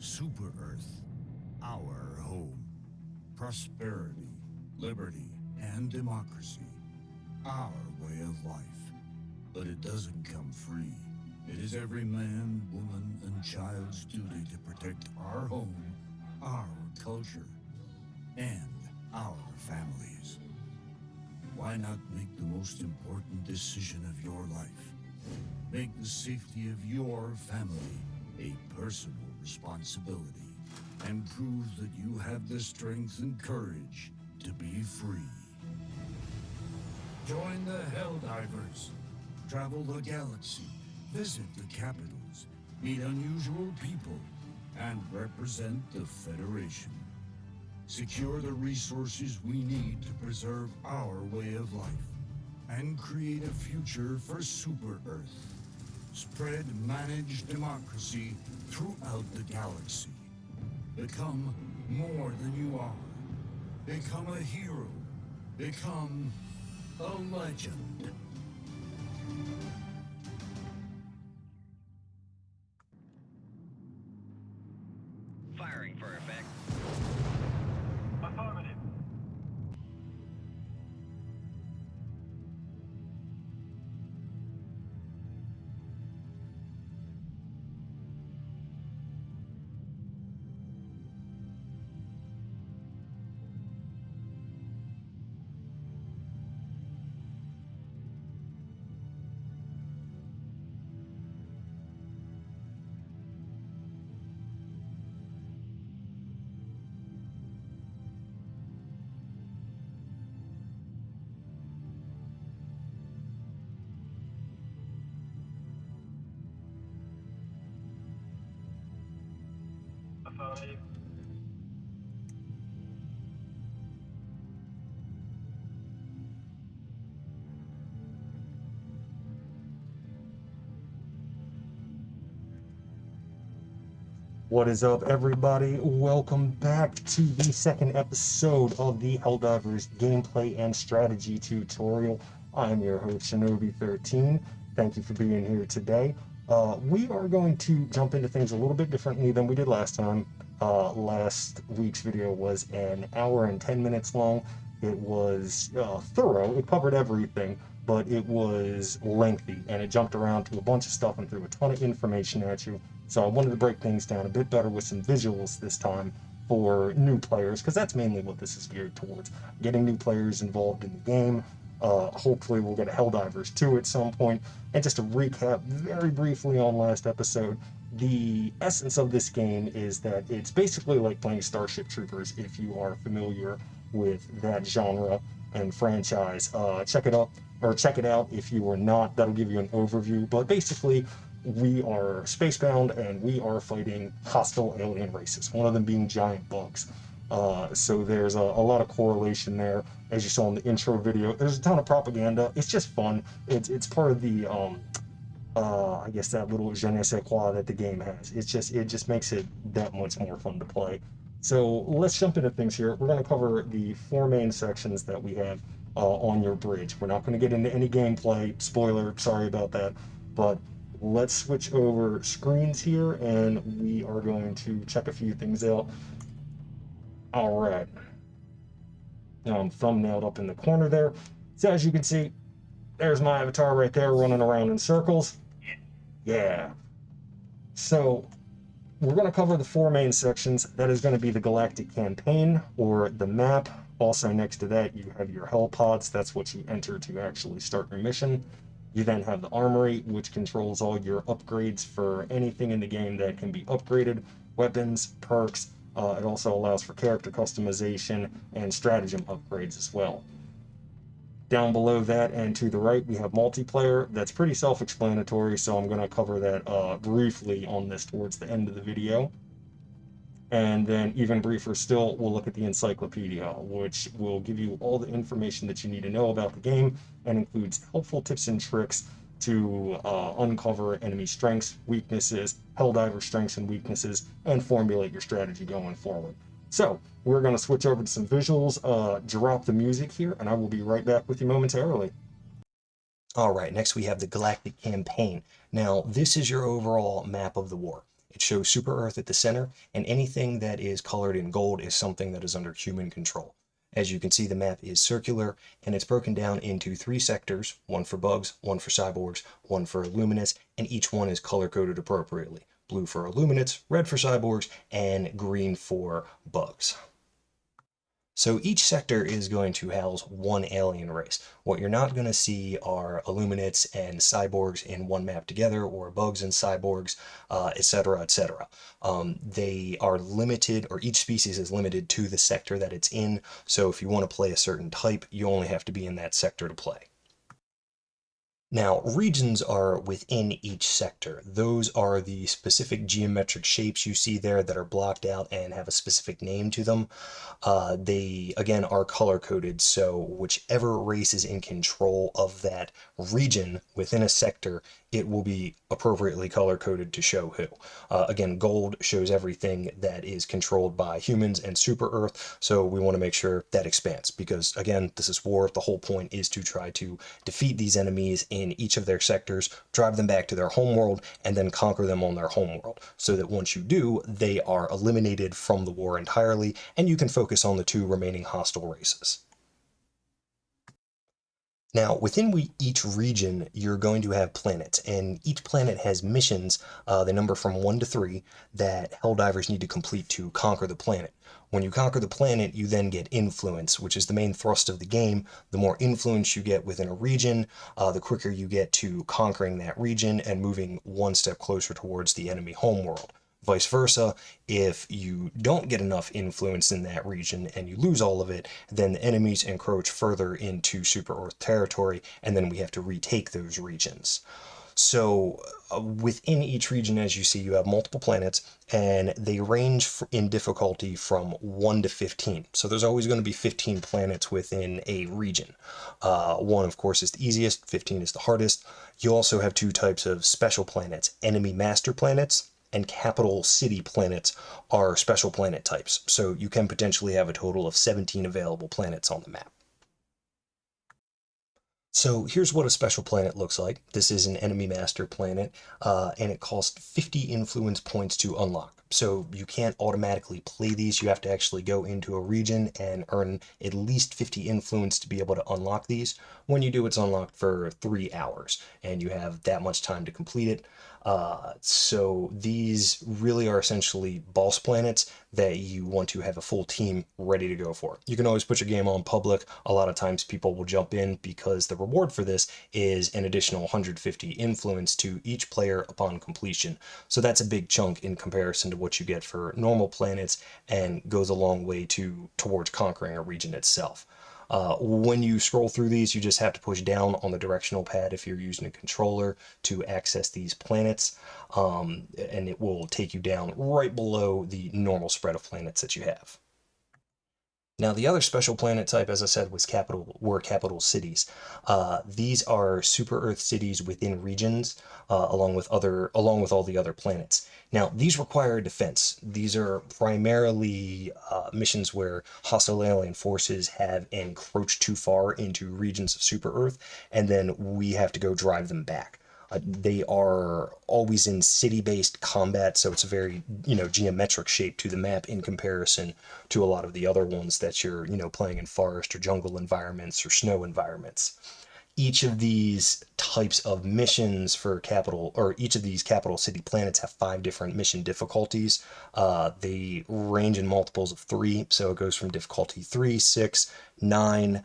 Super Earth, our home. Prosperity, liberty, and democracy. Our way of life. But it doesn't come free. It is every man, woman, and child's duty to protect our home, our culture, and our families. Why not make the most important decision of your life? Make the safety of your family a personal responsibility, and prove that you have the strength and courage to be free. Join the Helldivers. Travel the galaxy, visit the capitals, meet unusual people, and represent the Federation. Secure the resources we need to preserve our way of life, and create a future for Super Earth. Spread managed democracy throughout the galaxy. Become more than you are. Become a hero. Become a legend. Firing for effect. Affirmative. Affirmative. What is up, everybody? Welcome back to the second episode of the Helldivers gameplay and strategy tutorial. I'm your host, Shinobi13. Thank you for being here today. We are going to jump into things a little bit differently than we did last time. Last week's video was an hour and 10 minutes long. It was thorough. It covered everything, but it was lengthy, and it jumped around to a bunch of stuff and threw a ton of information at you. So I wanted to break things down a bit better with some visuals this time for new players, because that's mainly what this is geared towards. Getting new players involved in the game. Hopefully we'll get a Helldivers 2 at some point. And just to recap very briefly on last episode, the essence of this game is that it's basically like playing Starship Troopers if you are familiar with that genre and franchise. Check it out if you are not. That'll give you an overview. But basically, we are spacebound and we are fighting hostile alien races, one of them being giant bugs. So there's a lot of correlation there. As you saw in the intro video, there's a ton of propaganda. It's just fun. It's part of the I guess that little je ne sais quoi that the game has. It just makes it that much more fun to play. So let's jump into things here. We're going to cover the four main sections that we have on your bridge. We're not going to get into any gameplay. Spoiler, sorry about that. But let's switch over screens here, and we are going to check a few things out. All right. Now I'm thumbnailed up in the corner there. So as you can see, there's my avatar right there running around in circles. Yeah. So we're going to cover the four main sections. That is going to be the Galactic Campaign, or the map. Also next to that, you have your Hell Pods. That's what you enter to actually start your mission. You then have the Armory, which controls all your upgrades for anything in the game that can be upgraded. Weapons, perks. It also allows for character customization and stratagem upgrades as well. Down below that and to the right, we have multiplayer. That's pretty self-explanatory, so I'm going to cover that briefly on this towards the end of the video. And then even briefer still, we'll look at the encyclopedia, which will give you all the information that you need to know about the game and includes helpful tips and tricks to uncover enemy strengths, weaknesses, Helldiver strengths and weaknesses, and formulate your strategy going forward. So we're going to switch over to some visuals, drop the music here, and I will be right back with you momentarily. All right, next we have the Galactic Campaign. Now, this is your overall map of the war. It shows Super Earth at the center, and anything that is colored in gold is something that is under human control. As you can see, the map is circular, and it's broken down into 3 sectors, one for bugs, one for cyborgs, one for illuminates, and each one is color-coded appropriately. Blue for illuminates, red for cyborgs, and green for bugs. So each sector is going to house one alien race. What you're not going to see are illuminates and cyborgs in one map together, or bugs and cyborgs, etc., etc. They are limited, or each species is limited to the sector that it's in. So if you want to play a certain type, you only have to be in that sector to play. Now, regions are within each sector. Those are the specific geometric shapes you see there that are blocked out and have a specific name to them. They, again, are color-coded, so whichever race is in control of that region within a sector, it will be appropriately color-coded to show who. Again, gold shows everything that is controlled by humans and Super Earth, so we want to make sure that expands, because, again, this is war. The whole point is to try to defeat these enemies in each of their sectors, drive them back to their homeworld, and then conquer them on their homeworld, so that once you do, they are eliminated from the war entirely, and you can focus on the 2 remaining hostile races. Now, within each region, you're going to have planets, and each planet has missions, they number from 1 to 3, that Helldivers need to complete to conquer the planet. When you conquer the planet, you then get influence, which is the main thrust of the game. The more influence you get within a region, the quicker you get to conquering that region and moving one step closer towards the enemy homeworld. Vice versa, if you don't get enough influence in that region and you lose all of it, then the enemies encroach further into Super Earth territory, and then we have to retake those regions. So within each region, as you see, you have multiple planets, and they range in difficulty from 1 to 15. So there's always going to be 15 planets within a region. 1, of course, is the easiest, 15 is the hardest. You also have 2 types of special planets: enemy master planets and capital city planets are special planet types. So you can potentially have a total of 17 available planets on the map. So here's what a special planet looks like. This is an enemy master planet, and it costs 50 influence points to unlock. So you can't automatically play these. You have to actually go into a region and earn at least 50 influence to be able to unlock these. When you do, it's unlocked for 3 hours, and you have that much time to complete it. So these really are essentially boss planets that you want to have a full team ready to go for. You can always put your game on public. A lot of times people will jump in because the reward for this is an additional 150 influence to each player upon completion. So that's a big chunk in comparison to what you get for normal planets, and goes a long way towards conquering a region itself. When you scroll through these, you just have to push down on the directional pad if you're using a controller to access these planets, and it will take you down right below the normal spread of planets that you have. Now, the other special planet type, as I said, were capital cities. These are Super Earth cities within regions, along with all the other planets. Now, these require defense. These are primarily missions where hostile alien forces have encroached too far into regions of Super Earth, and then we have to go drive them back. They are always in city-based combat, so it's a very, geometric shape to the map in comparison to a lot of the other ones that you're, playing in forest or jungle environments or snow environments. Each of these types of missions each of these capital city planets have 5 different mission difficulties. They range in multiples of 3, so it goes from difficulty 3, 6, 9,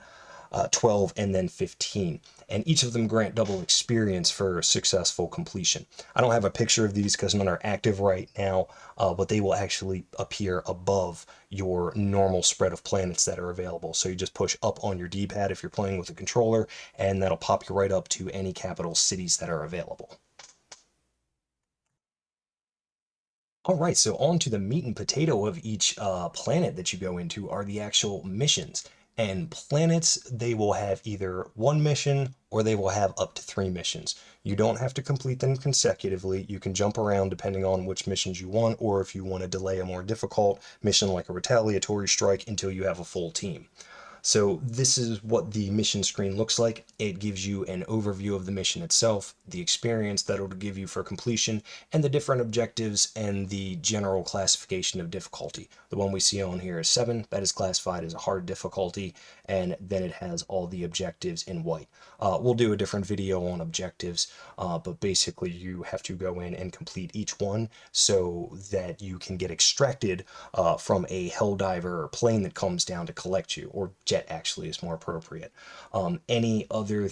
12, and then 15. And each of them grant double experience for successful completion. I don't have a picture of these because none are active right now, but they will actually appear above your normal spread of planets that are available. So you just push up on your D-pad if you're playing with a controller, and that'll pop you right up to any capital cities that are available. All right, so on to the meat and potato of each planet that you go into are the actual missions. And planets, they will have either 1 mission or they will have up to 3 missions. You don't have to complete them consecutively. You can jump around depending on which missions you want, or if you want to delay a more difficult mission like a retaliatory strike until you have a full team. So this is what the mission screen looks like. It gives you an overview of the mission itself, the experience that it'll give you for completion, and the different objectives and the general classification of difficulty. The one we see on here is 7. That is classified as a hard difficulty, and then it has all the objectives in white. We'll do a different video on objectives, but basically you have to go in and complete each one so that you can get extracted from a Helldiver or plane that comes down to collect you, or jet actually is more appropriate. Any other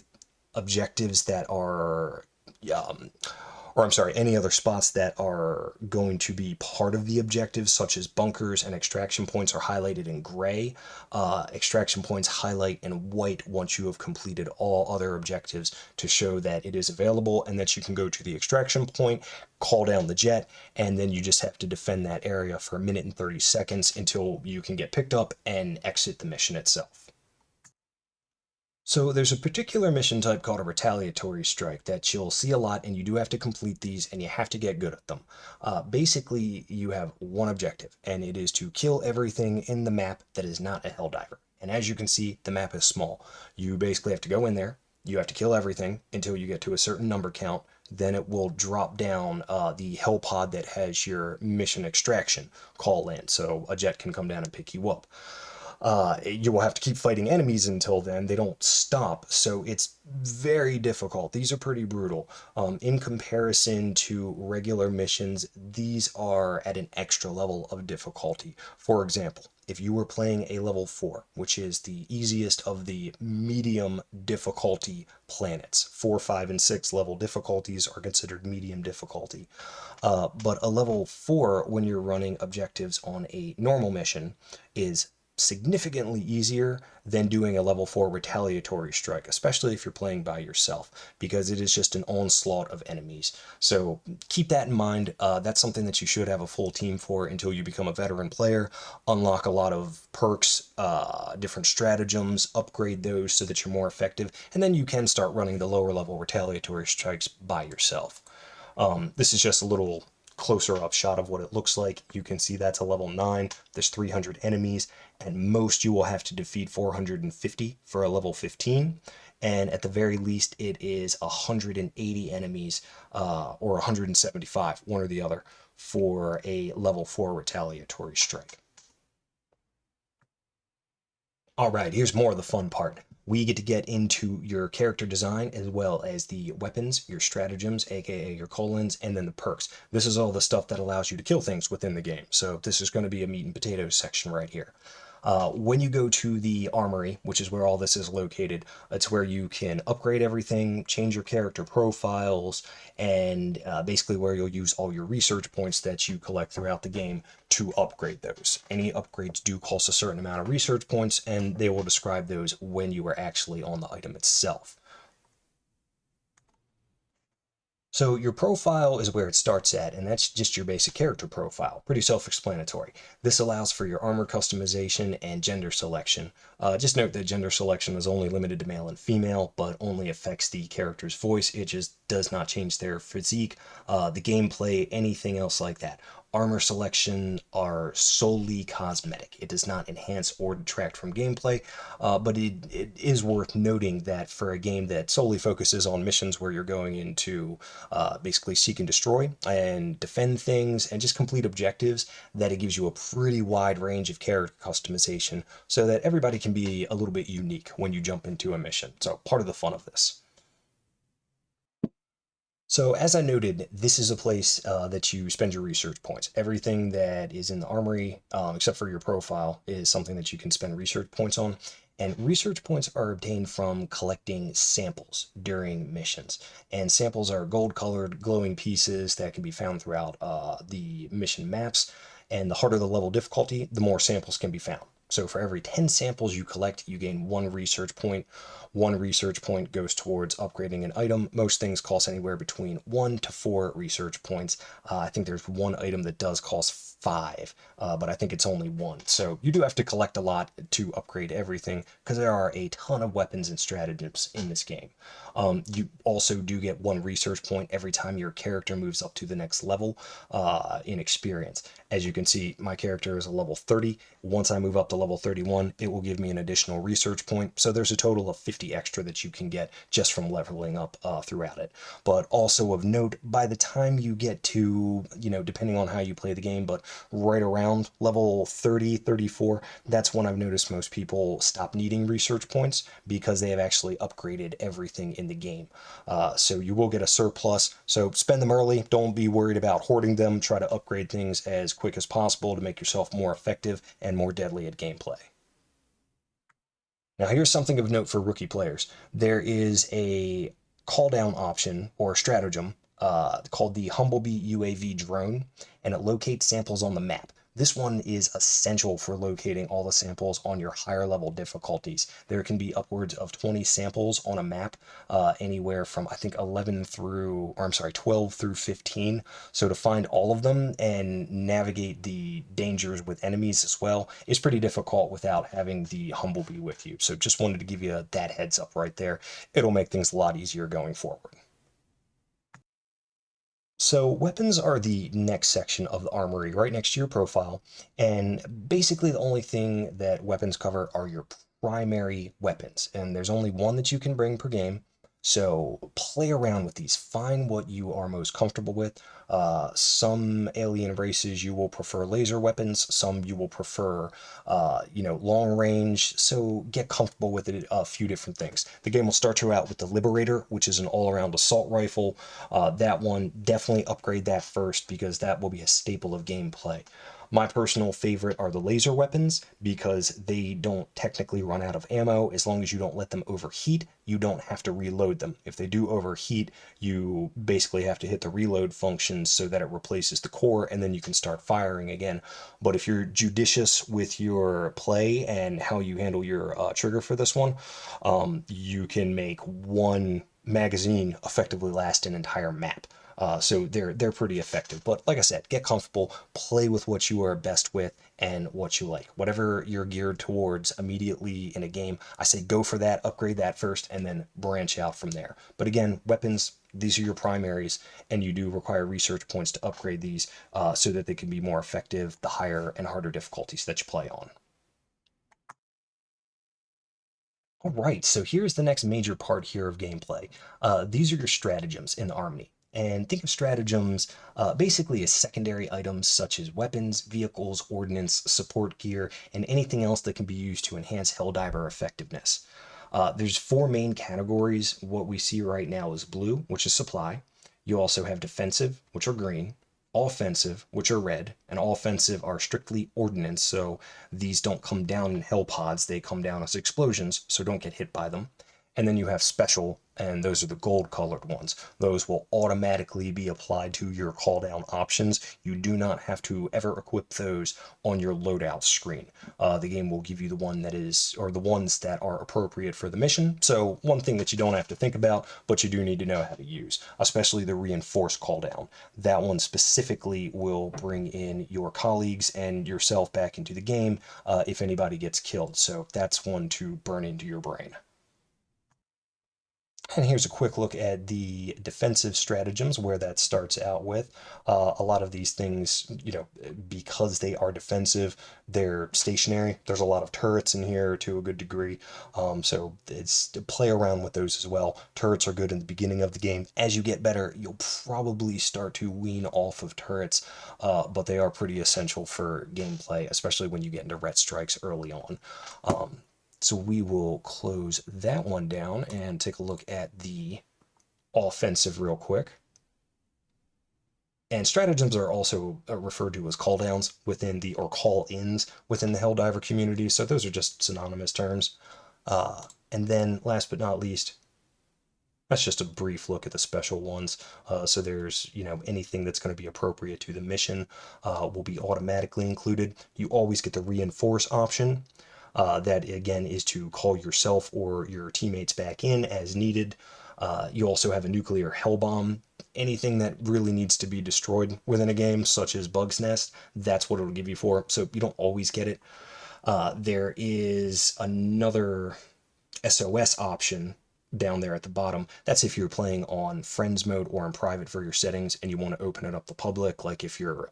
objectives that are any other spots that are going to be part of the objectives, such as bunkers and extraction points, are highlighted in gray. Extraction points highlight in white once you have completed all other objectives to show that it is available and that you can go to the extraction point, call down the jet, and then you just have to defend that area for 1 minute and 30 seconds until you can get picked up and exit the mission itself. So there's a particular mission type called a retaliatory strike that you'll see a lot, and you do have to complete these and you have to get good at them. Basically, you have one objective, and it is to kill everything in the map that is not a Helldiver. And as you can see, the map is small. You basically have to go in there, you have to kill everything until you get to a certain number count, then it will drop down the hell pod that has your mission extraction call in, so a jet can come down and pick you up. You will have to keep fighting enemies until then. They don't stop, so it's very difficult. These are pretty brutal. In comparison to regular missions, these are at an extra level of difficulty. For example, if you were playing a level 4, which is the easiest of the medium difficulty planets, 4, 5, and 6 level difficulties are considered medium difficulty. But a level 4, when you're running objectives on a normal mission, is significantly easier than doing a level 4 retaliatory strike, especially if you're playing by yourself, because it is just an onslaught of enemies. So keep that in mind. That's something that you should have a full team for until you become a veteran player, unlock a lot of perks, different stratagems, upgrade those so that you're more effective, and then you can start running the lower level retaliatory strikes by yourself. This is just a little closer up shot of what it looks like. You can see that's a level 9. There's 300 enemies. At most you will have to defeat 450 for a level 15, and at the very least it is 180 enemies or 175, one or the other, for a level 4 retaliatory strike. Alright, here's more of the fun part. We get to get into your character design as well as the weapons, your stratagems, aka your colons, and then the perks. This is all the stuff that allows you to kill things within the game, so this is going to be a meat and potatoes section right here. When you go to the armory, which is where all this is located, it's where you can upgrade everything, change your character profiles, and basically where you'll use all your research points that you collect throughout the game to upgrade those. Any upgrades do cost a certain amount of research points, and they will describe those when you are actually on the item itself. So your profile is where it starts at, and that's just your basic character profile. Pretty self-explanatory. This allows for your armor customization and gender selection. Just note that gender selection is only limited to male and female, but only affects the character's voice. It just does not change their physique, the gameplay, anything else like that. Armor selection are solely cosmetic. It does not enhance or detract from gameplay, but it is worth noting that for a game that solely focuses on missions where you're going into basically seek and destroy and defend things and just complete objectives, that it gives you a pretty wide range of character customization so that everybody can be a little bit unique when you jump into a mission. So part of the fun of this. So as I noted, this is a place that you spend your research points. Everything that is in the armory, except for your profile, is something that you can spend research points on. And research points are obtained from collecting samples during missions. And samples are gold-colored, glowing pieces that can be found throughout the mission maps. And the harder the level difficulty, the more samples can be found. So for every 10 samples you collect, you gain 1 research point. 1 research point goes towards upgrading an item. Most things cost anywhere between 1 to 4 research points. I think there's one item that does cost 5, but I think it's only 1. So you do have to collect a lot to upgrade everything, because there are a ton of weapons and stratagems in this game. You also do get 1 research point every time your character moves up to the next level in experience. As you can see, my character is a level 30. Once I move up to level level 31, it will give me an additional research point. So there's a total of 50 extra that you can get just from leveling up throughout it. But also of note, by the time you get to, depending on how you play the game, but right around level 30, 34, that's when I've noticed most people stop needing research points because they have actually upgraded everything in the game. So you will get a surplus. So spend them early. Don't be worried about hoarding them. Try to upgrade things as quick as possible to make yourself more effective and more deadly at gameplay. Now here's something of note for rookie players. There is a call down option or stratagem called the Humblebee UAV drone, and it locates samples on the map. This one is essential for locating all the samples on your higher level difficulties. There can be upwards of 20 samples on a map, anywhere from I think 12 through 15. So to find all of them and navigate the dangers with enemies as well is pretty difficult without having the Humblebee with you. So just wanted to give you that heads up right there. It'll make things a lot easier going forward. So weapons are the next section of the armory, right next to your profile, and basically the only thing that weapons cover are your primary weapons, and there's only one that you can bring per game. So play around with these, find what you are most comfortable with. Some alien races you will prefer laser weapons, some you will prefer, long range. So get comfortable with it, a few different things. The game will start you out with the Liberator, which is an all-around assault rifle. That one, definitely upgrade that first because that will be a staple of gameplay. My personal favorite are the laser weapons because they don't technically run out of ammo. As long as you don't let them overheat, you don't have to reload them. If they do overheat, you basically have to hit the reload function so that it replaces the core, and then you can start firing again. But if you're judicious with your play and how you handle your trigger for this one, you can make one magazine effectively last an entire map. So they're pretty effective. But like I said, get comfortable, play with what you are best with and what you like. Whatever you're geared towards immediately in a game, I say go for that, upgrade that first, and then branch out from there. But again, weapons, these are your primaries, and you do require research points to upgrade these so that they can be more effective the higher and harder difficulties that you play on. All right, so here's the next major part here of gameplay. These are your stratagems in the army. And think of stratagems basically as secondary items such as weapons, vehicles, ordnance, support gear, and anything else that can be used to enhance Helldiver effectiveness. There's four main categories. What we see right now is blue, which is supply. You also have defensive, which are green, offensive, which are red, and all offensive are strictly ordnance, so these don't come down in hell pods, they come down as explosions, so don't get hit by them. And then you have special, and those are the gold colored ones. Those will automatically be applied to your call down options. You do not have to ever equip those on your loadout screen. The game will give you the one that is, or the ones that are appropriate for the mission. So one thing that you don't have to think about, but you do need to know how to use, especially the reinforced call down. That one specifically will bring in your colleagues and yourself back into the game if anybody gets killed. So that's one to burn into your brain. And here's a quick look at the defensive stratagems where that starts out with. A lot of these things, because they are defensive, they're stationary. There's a lot of turrets in here to a good degree. So it's to play around with those as well. Turrets are good in the beginning of the game. As you get better, you'll probably start to wean off of turrets, but they are pretty essential for gameplay, especially when you get into ret strikes early on. So we will close that one down and take a look at the offensive real quick. And stratagems are also referred to as call downs within the, or call ins within the Helldiver community. So those are just synonymous terms. And then last but not least, that's just a brief look at the special ones. So there's, anything that's going to be appropriate to the mission will be automatically included. You always get the reinforce option. That again is to call yourself or your teammates back in as needed. You also have a nuclear hell bomb. Anything that really needs to be destroyed within a game, such as Bug's Nest, that's what it'll give you for. So you don't always get it. There is another SOS option. down there at the bottom. That's if you're playing on friends mode or in private for your settings and you want to open it up to public. Like if you're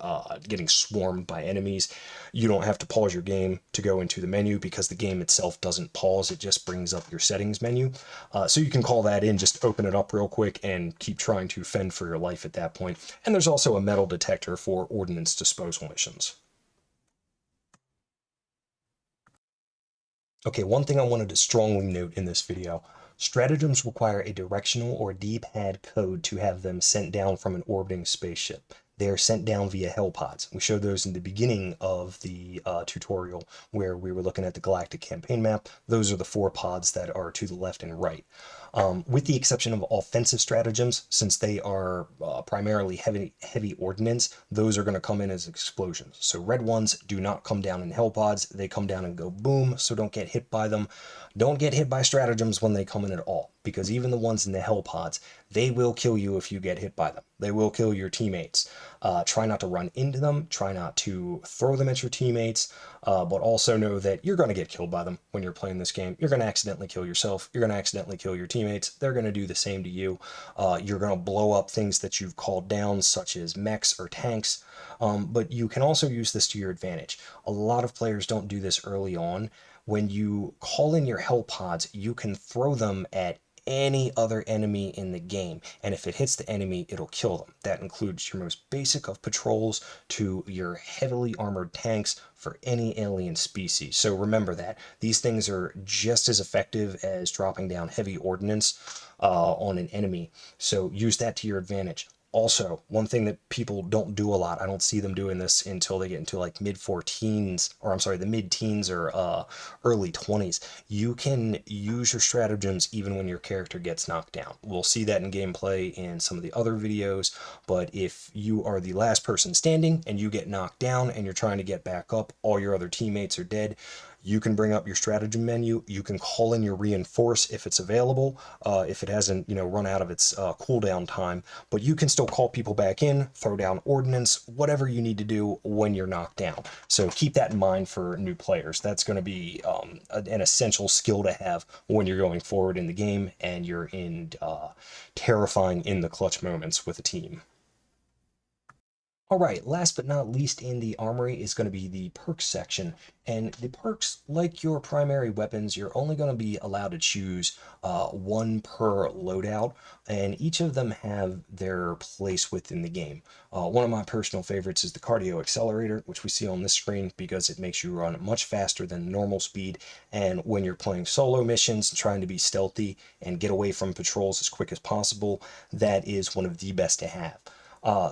getting swarmed by enemies, you don't have to pause your game to go into the menu because the game itself doesn't pause. It just brings up your settings menu. So you can call that in, just open it up real quick and keep trying to fend for your life at that point. And there's also a metal detector for ordnance disposal missions. Okay, one thing I wanted to strongly note in this video: stratagems require a directional or D-pad code to have them sent down from an orbiting spaceship. They are sent down via hellpods. We showed those in the beginning of the tutorial where we were looking at the galactic campaign map. Those are the 4 pods that are to the left and right. With the exception of offensive stratagems, since they are primarily heavy ordnance, those are going to come in as explosions. So red ones do not come down in hellpods. They come down and go boom, so don't get hit by them. Don't get hit by stratagems when they come in at all, because even the ones in the hellpods, they will kill you if you get hit by them. They will kill your teammates. Try not to run into them. Try not to throw them at your teammates, but also know that you're going to get killed by them when you're playing this game. You're going to accidentally kill yourself. You're going to accidentally kill your teammates. They're going to do the same to you. You're going to blow up things that you've called down, such as mechs or tanks, but you can also use this to your advantage. A lot of players don't do this early on. When you call in your hell pods, you can throw them at any other enemy in the game, and if it hits the enemy, it'll kill them. That includes your most basic of patrols to your heavily armored tanks for any alien species. So remember that these things are just as effective as dropping down heavy ordnance on an enemy, so use that to your advantage. Also, one thing that people don't do a lot, I don't see them doing this until they get into like the mid-teens or early 20s. You can use your stratagems even when your character gets knocked down. We'll see that in gameplay in some of the other videos, but if you are the last person standing and you get knocked down and you're trying to get back up, all your other teammates are dead, you can bring up your stratagem menu. You can call in your reinforce if it's available, if it hasn't, run out of its cooldown time. But you can still call people back in, throw down ordnance, whatever you need to do when you're knocked down. So keep that in mind for new players. That's going to be an essential skill to have when you're going forward in the game and you're in terrifying in the clutch moments with a team. All right, last but not least in the armory is going to be the perks section. And the perks, like your primary weapons, you're only going to be allowed to choose 1 per loadout, and each of them have their place within the game. One of my personal favorites is the cardio accelerator, which we see on this screen because it makes you run much faster than normal speed. And when you're playing solo missions and trying to be stealthy and get away from patrols as quick as possible, that is one of the best to have.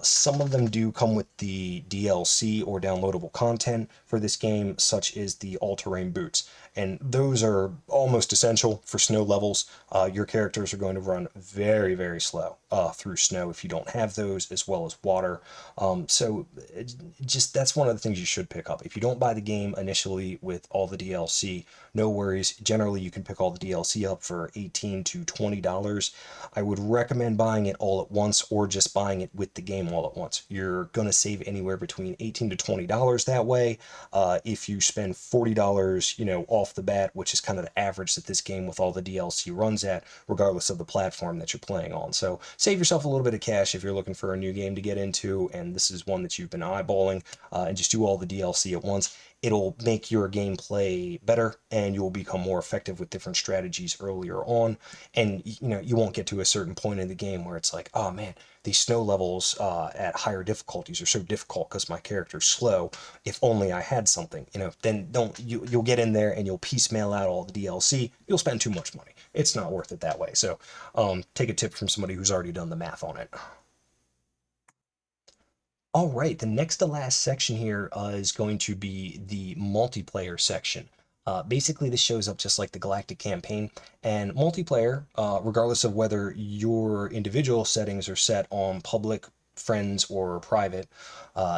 Some of them do come with the DLC or downloadable content for this game, such as the all-terrain boots, and those are almost essential for snow levels. Your characters are going to run very, very slow through snow if you don't have those, as well as water. So that's one of the things you should pick up. If you don't buy the game initially with all the DLC, no worries. Generally, you can pick all the DLC up for $18 to $20. I would recommend buying it all at once or just buying it with the game all at once. You're going to save anywhere between $18 to $20 that way. If you spend $40, off the bat, which is kind of the average that this game with all the DLC runs at, regardless of the platform that you're playing on. So save yourself a little bit of cash if you're looking for a new game to get into, and this is one that you've been eyeballing, and just do all the DLC at once. It'll make your gameplay better, and you'll become more effective with different strategies earlier on. And you won't get to a certain point in the game where it's like, oh man, these snow levels at higher difficulties are so difficult because my character's slow. If only I had something, then you'll get in there and you'll piecemeal out all the DLC. You'll spend too much money. It's not worth it that way. So take a tip from somebody who's already done the math on it. All right, the next to last section here is going to be the multiplayer section. Basically, this shows up just like the Galactic Campaign, and multiplayer, regardless of whether your individual settings are set on public, friends, or private,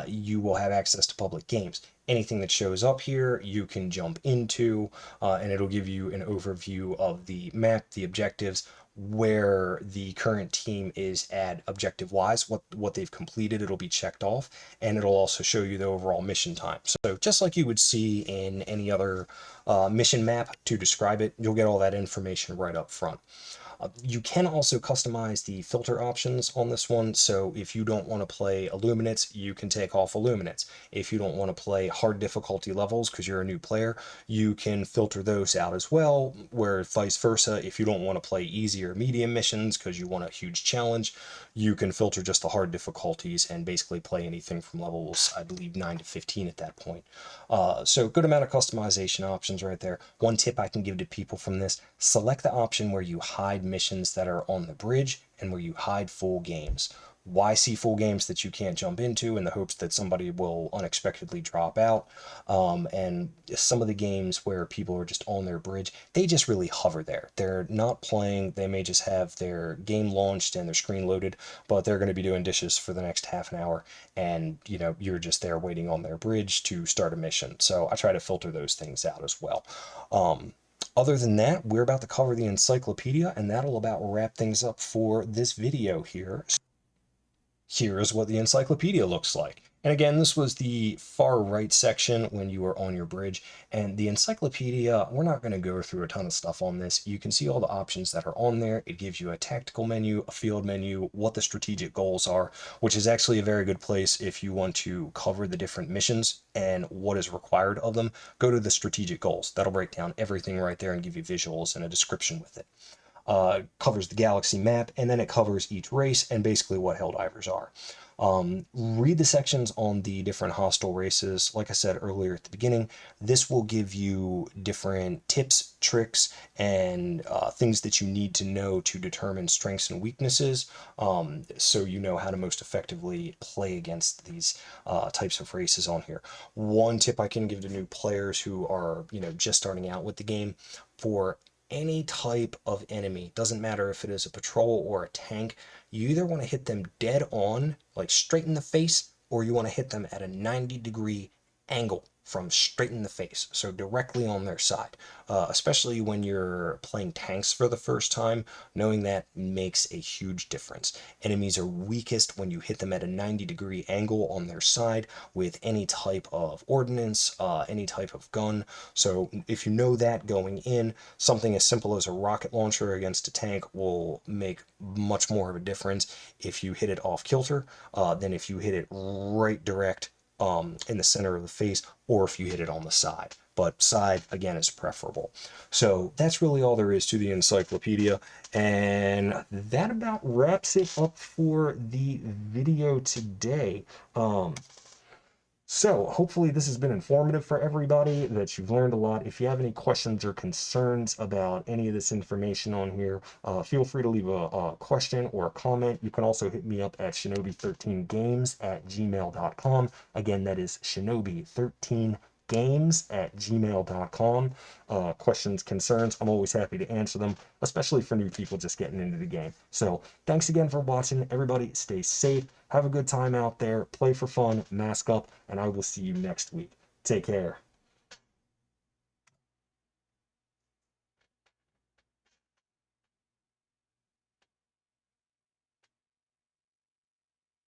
you will have access to public games. Anything that shows up here, you can jump into, and it'll give you an overview of the map, the objectives, where the current team is at objective-wise, what they've completed, it'll be checked off, and it'll also show you the overall mission time. So just like you would see in any other mission map to describe it, you'll get all that information right up front. You can also customize the filter options on this one. So if you don't want to play illuminates, you can take off illuminates. If you don't want to play hard difficulty levels because you're a new player, you can filter those out as well, where vice versa, if you don't want to play easy or medium missions because you want a huge challenge, you can filter just the hard difficulties and basically play anything from levels, I believe, 9 to 15 at that point. So good amount of customization options right there. One tip I can give to people from this: select the option where you hide missions that are on the bridge and where you hide full games. Why see full games that you can't jump into in the hopes that somebody will unexpectedly drop out? And some of the games where people are just on their bridge, they just really hover there. They're not playing. They may just have their game launched and their screen loaded, but they're going to be doing dishes for the next half an hour, and you're just there waiting on their bridge to start a mission. So I try to filter those things out as well. Other than that, we're about to cover the encyclopedia, and that'll about wrap things up for this video here. Here is what the encyclopedia looks like. And again, this was the far right section when you were on your bridge. And the encyclopedia, we're not going to go through a ton of stuff on this. You can see all the options that are on there. It gives you a tactical menu, a field menu, what the strategic goals are, which is actually a very good place if you want to cover the different missions and what is required of them. Go to the strategic goals. That'll break down everything right there and give you visuals and a description with it. Covers the galaxy map, and then it covers each race and basically what Helldivers are. Read the sections on the different hostile races. Like I said earlier at the beginning, this will give you different tips, tricks, and things that you need to know to determine strengths and weaknesses, so you know how to most effectively play against these types of races on here. One tip I can give to new players who are just starting out with the game: for any type of enemy, doesn't matter if it is a patrol or a tank, you either want to hit them dead on, like straight in the face, or you want to hit them at a 90-degree angle from straight in the face, so directly on their side. Especially when you're playing tanks for the first time, knowing that makes a huge difference. Enemies are weakest when you hit them at a 90-degree angle on their side with any type of ordnance, any type of gun. So if you know that going in, something as simple as a rocket launcher against a tank will make much more of a difference if you hit it off kilter than if you hit it right direct in the center of the face, or if you hit it on the side. But side, again, is preferable. So that's really all there is to the encyclopedia, and that about wraps it up for the video today. So hopefully this has been informative for everybody, that you've learned a lot. If you have any questions or concerns about any of this information on here, feel free to leave a question or a comment. You can also hit me up at shinobi13games@gmail.com. Again, that is shinobi13games@gmail.com. Questions, concerns, I'm always happy to answer them, especially for new people just getting into the game. So thanks again for watching. Everybody stay safe, have a good time out there, play for fun, mask up, and I will see you next week. Take care.